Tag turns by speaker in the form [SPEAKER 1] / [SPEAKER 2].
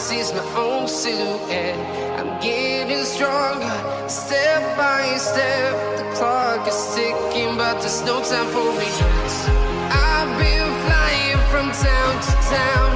[SPEAKER 1] sees my own silhouette. I'm getting stronger, step by step. The clock is ticking, but there's no time for me. I've been flying from town to town,